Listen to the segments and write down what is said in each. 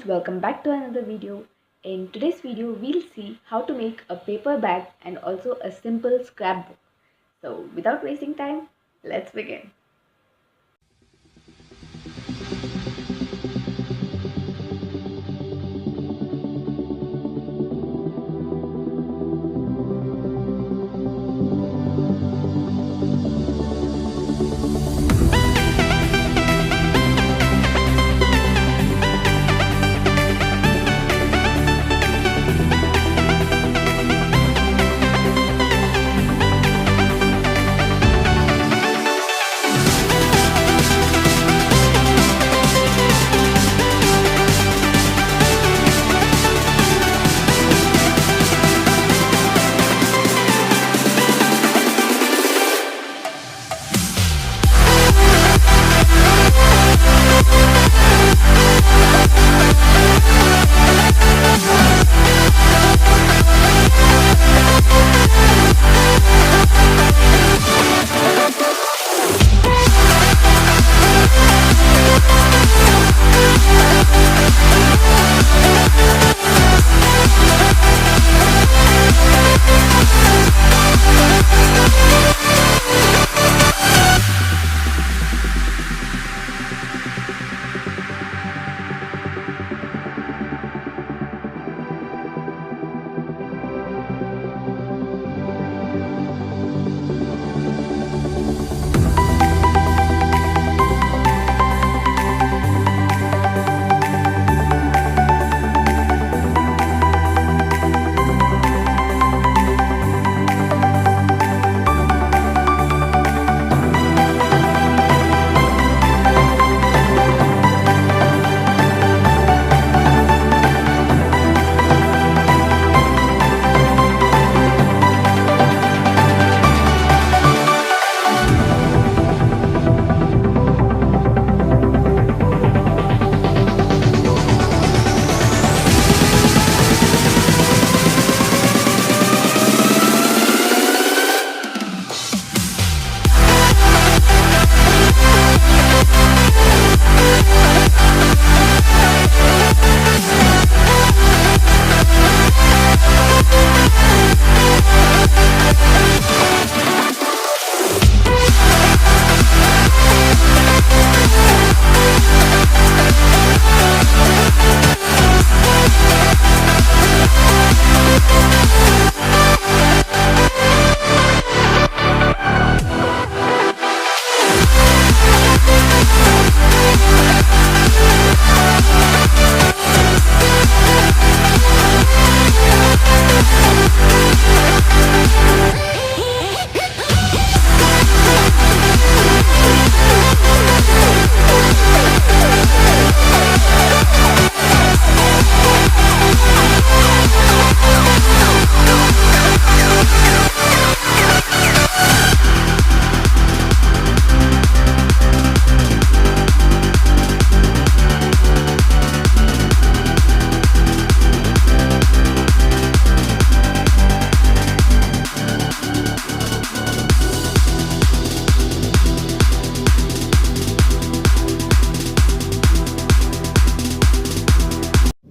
welcome back to another video. In today's video, we'll see how to make a paper bag and also a simple scrapbook. So without wasting time, let's begin.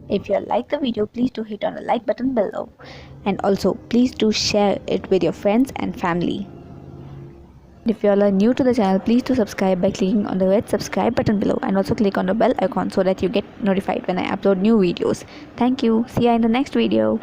If you like the video, please do hit on the like button below, and also please do share it with your friends and family. If you all are new to the channel, please do subscribe by clicking on the red subscribe button below, and also click on the bell icon so that you get notified when I upload new videos. Thank you. See you in the next video.